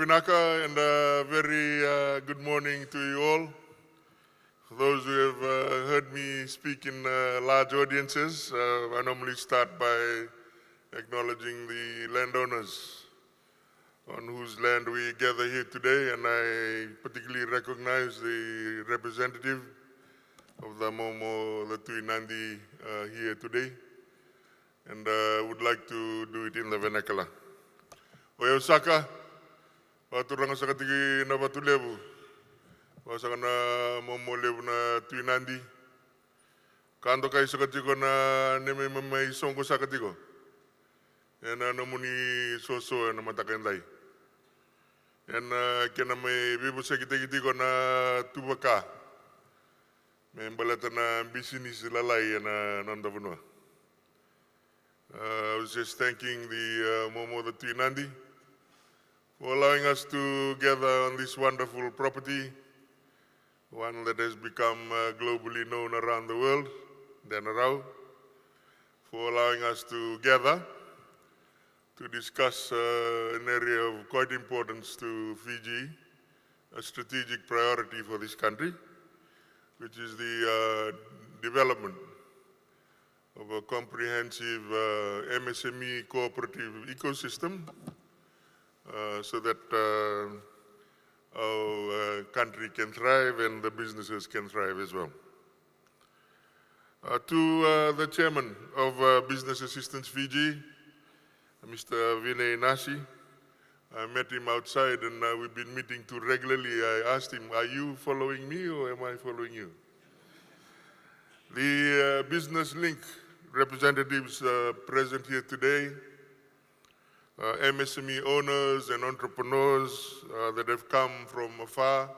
Vinaka, and a very good morning to you all. For those who have heard me speak in large audiences, I normally start by acknowledging the landowners on whose land we gather here today, and I particularly recognize the representative of the Momo, the Tui Nadi here today, and would like to do it in the vernacular. Oya Osaka, waturanga sakatiki na batulebu, wasaka na Momo lebu na Tui Nadi, kando kai sakatiko na neme mamai songo sakatiko, ena namuni soso na matakendai. En kena me bibu sekitiko na tubaka, me balata na business lalai na nanda vanua. I was just thanking the Momo the Tui Nadi for allowing us to gather on this wonderful property, one that has become globally known around the world, Denarau, for allowing us to gather to discuss an area of quite importance to Fiji, a strategic priority for this country, which is the development of a comprehensive MSME cooperative ecosystem so that our country can thrive and the businesses can thrive as well. To the chairman of Business Assistants Fiji, Mr. Vinay Nasi, I met him outside and we've been meeting too regularly. I asked him, are you following me or am I following you? The Business Link representatives present here today, MSME owners and entrepreneurs that have come from afar,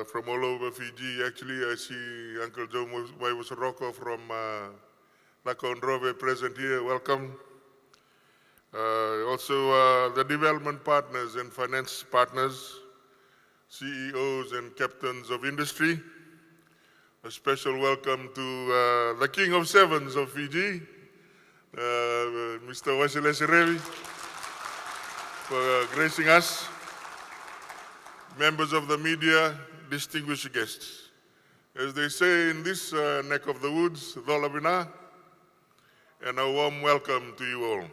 from all over Fiji. Actually, I see Uncle Joe Waiwasaroko from Nakonrove present here. Welcome. Also the development partners and finance partners, CEOs and captains of industry. A special welcome to the King of Sevens of Fiji, Mr. Wasile Serevi, for gracing us. Members of the media, distinguished guests. As they say in this neck of the woods, Dholavina, and a warm welcome to you all.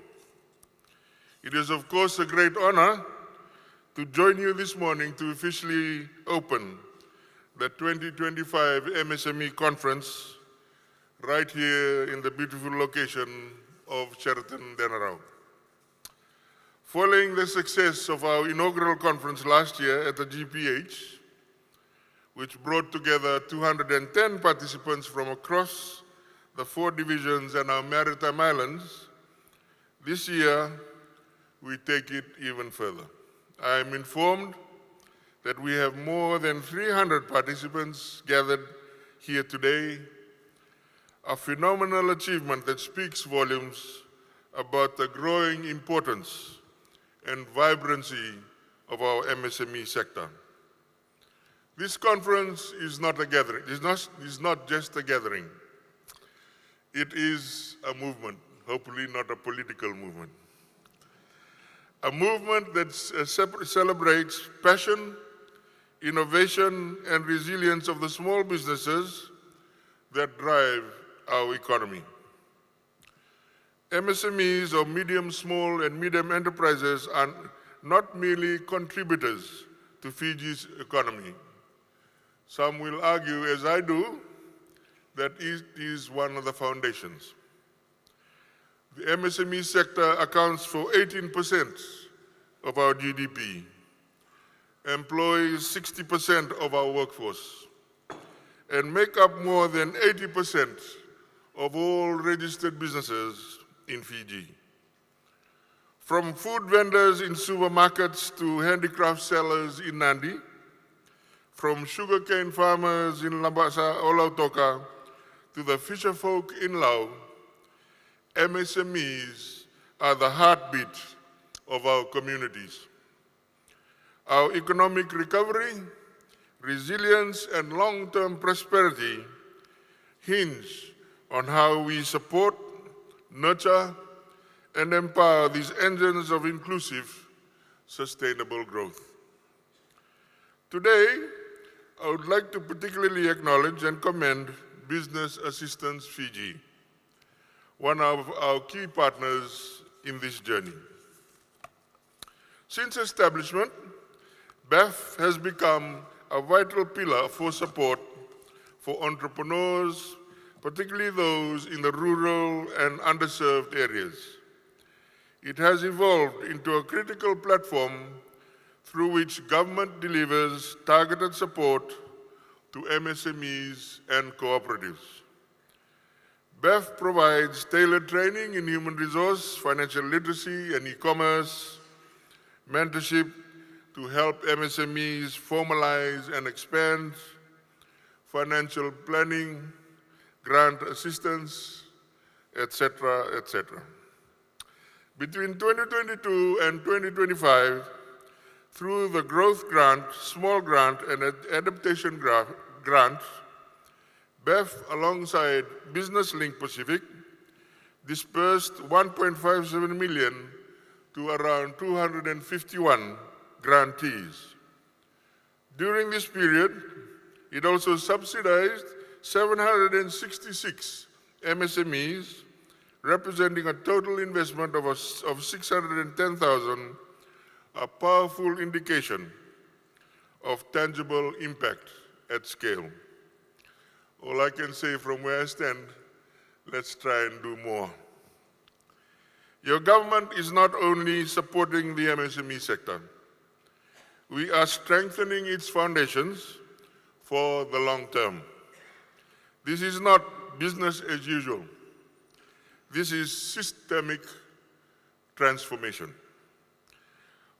It is, of course, a great honor to join you this morning to officially open the 2025 MSME Conference right here in the beautiful location of Sheraton, Denarau. Following the success of our inaugural conference last year at the GPH, which brought together 210 participants from across the 4 divisions and our maritime islands, this year we take it even further. I am informed that we have more than 300 participants gathered here today, a phenomenal achievement that speaks volumes about the growing importance and vibrancy of our MSME sector. This conference is not a gathering, is not just a gathering. It is a movement, hopefully not a political movement. A movement that celebrates passion, innovation, and resilience of the small businesses that drive our economy. MSMEs, or medium, small, and medium enterprises, are not merely contributors to Fiji's economy. Some will argue, as I do, that it is one of the foundations. The MSME sector accounts for 18% of our GDP, employs 60% of our workforce, and make up more than 80% of all registered businesses in Fiji. From food vendors in supermarkets to handicraft sellers in Nadi, from sugarcane farmers in Labasa or Lautoka to the fisher folk in Lau, MSMEs are the heartbeat of our communities. Our economic recovery, resilience, and long-term prosperity hinge on how we support, nurture, and empower these engines of inclusive, sustainable growth. Today, I would like to particularly acknowledge and commend Business Assistance Fiji, one of our key partners in this journey. Since establishment, BEF has become a vital pillar for support for entrepreneurs, particularly those in the rural and underserved areas. It has evolved into a critical platform through which government delivers targeted support to MSMEs and cooperatives. BEF provides tailored training in human resource, financial literacy, and e-commerce, mentorship to help MSMEs formalize and expand, financial planning, grant assistance, etc., etc. Between 2022 and 2025, through the Growth Grant, Small Grant, and Adaptation Grant, BEF, alongside Business Link Pacific, dispersed 1.57 million to around 251 grantees. During this period, it also subsidized 766 MSMEs, representing a total investment of 610,000, a powerful indication of tangible impact at scale. All I can say from where I stand, let's try and do more. Your government is not only supporting the MSME sector, we are strengthening its foundations for the long term. This is not business as usual. This is systemic transformation.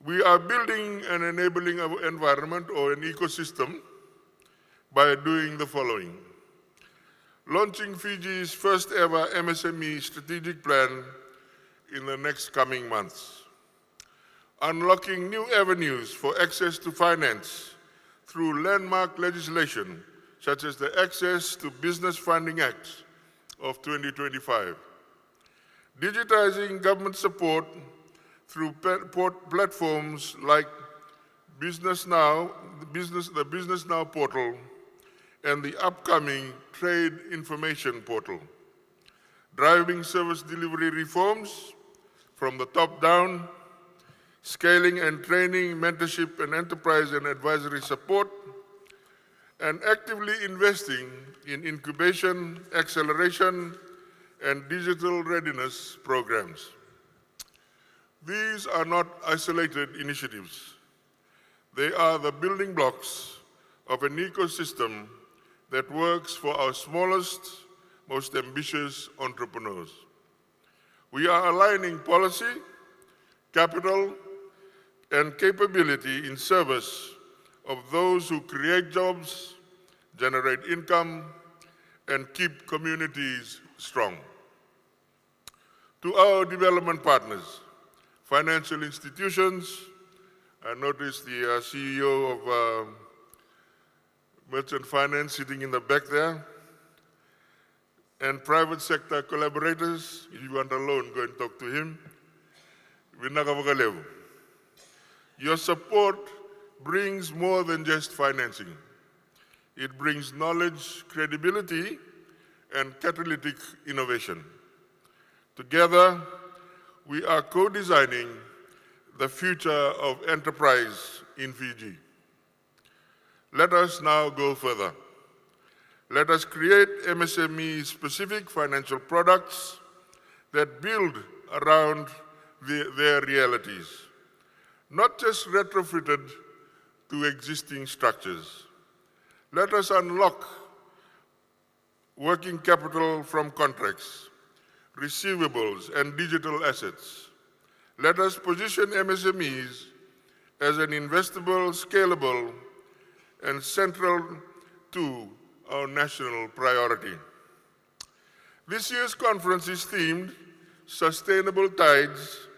We are building an enabling environment or an ecosystem by doing the following. Launching Fiji's first ever MSME strategic plan in the next coming months. Unlocking new avenues for access to finance through landmark legislation, such as the Access to Business Funding Act of 2025. Digitizing government support through platforms like Business Now, the Business Now portal, and the upcoming Trade Information portal. Driving service delivery reforms from the top down, scaling and training, mentorship and enterprise and advisory support, and actively investing in incubation, acceleration, and digital readiness programs. These are not isolated initiatives. They are the building blocks of an ecosystem that works for our smallest, most ambitious entrepreneurs. We are aligning policy, capital, and capability in service of those who create jobs, generate income, and keep communities strong. To our development partners, financial institutions, I noticed the CEO of Merchant Finance sitting in the back there, and private sector collaborators. If you want a loan, go and talk to him. Your support brings more than just financing. It brings knowledge, credibility, and catalytic innovation. Together, we are co-designing the future of enterprise in Fiji. Let us now go further. Let us create MSME-specific financial products that build around their realities, not just retrofitted to existing structures. Let us unlock working capital from contracts, receivables, and digital assets. Let us position MSMEs as an investable, scalable, and central to our national priority. This year's conference is themed Sustainable Tides,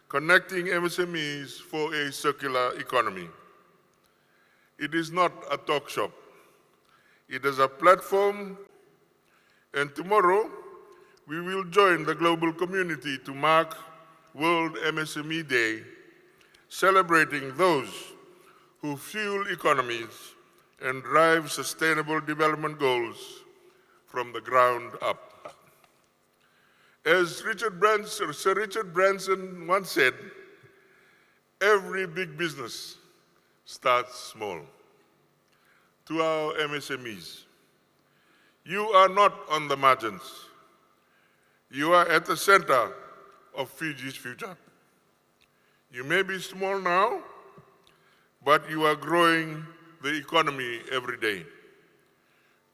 Connecting MSMEs for a Circular Economy. It is not a talk shop. It is a platform, and tomorrow we will join the global community to mark World MSME Day, celebrating those who fuel economies and drive sustainable development goals from the ground up. As Sir Richard Branson once said, every big business starts small. To our MSMEs, you are not on the margins. You are at the center of Fiji's future. You may be small now, but you are growing the economy every day.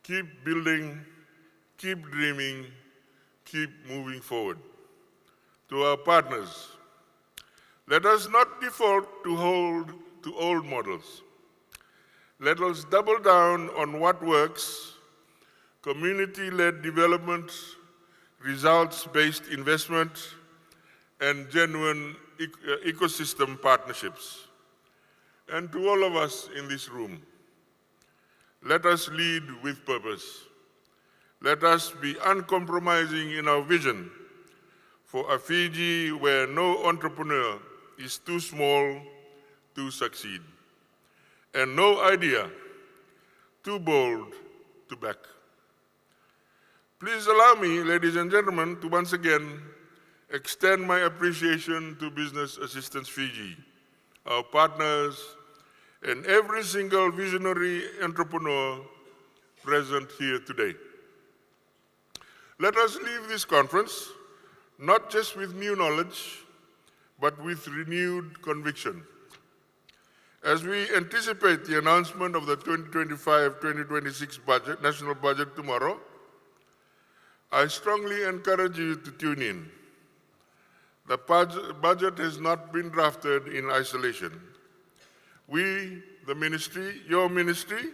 Keep building, keep dreaming, keep moving forward. To our partners, let us not default to old models. Let us double down on what works: community-led development, results-based investment, and genuine ecosystem partnerships. And to all of us in this room, let us lead with purpose. Let us be uncompromising in our vision for a Fiji where no entrepreneur is too small to succeed, and no idea too bold to back. Please allow me, ladies and gentlemen, to once again extend my appreciation to Business Assistance Fiji, our partners, and every single visionary entrepreneur present here today. Let us leave this conference not just with new knowledge, but with renewed conviction. As we anticipate the announcement of the 2025-2026 budget, national budget tomorrow, I strongly encourage you to tune in. The budget has not been drafted in isolation. We, the ministry, your ministry,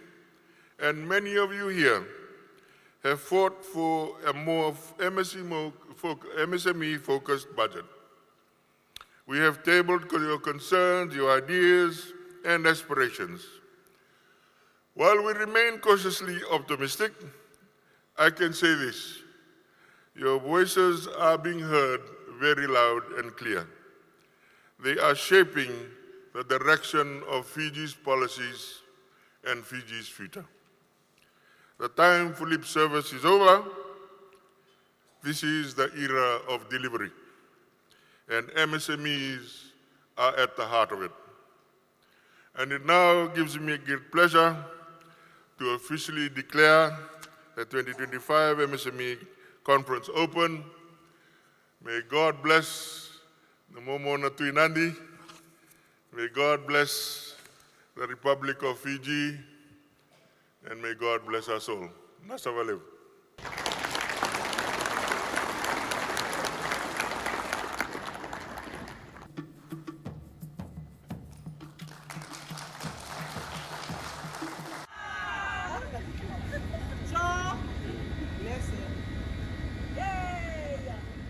and many of you here have fought for a more MSME-focused budget. We have tabled your concerns, your ideas, and aspirations. While we remain cautiously optimistic, I can say this: your voices are being heard very loud and clear. They are shaping the direction of Fiji's policies and Fiji's future. The time for lip service is over. This is the era of delivery, and MSMEs are at the heart of it. And it now gives me great pleasure to officially declare the 2025 MSME Conference open. May God bless the Momona Tui Nadi. May God bless the Republic of Fiji. And may God bless us all. Nasa Valev.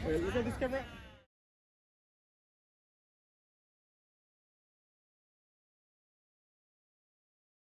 Wait, look at this camera.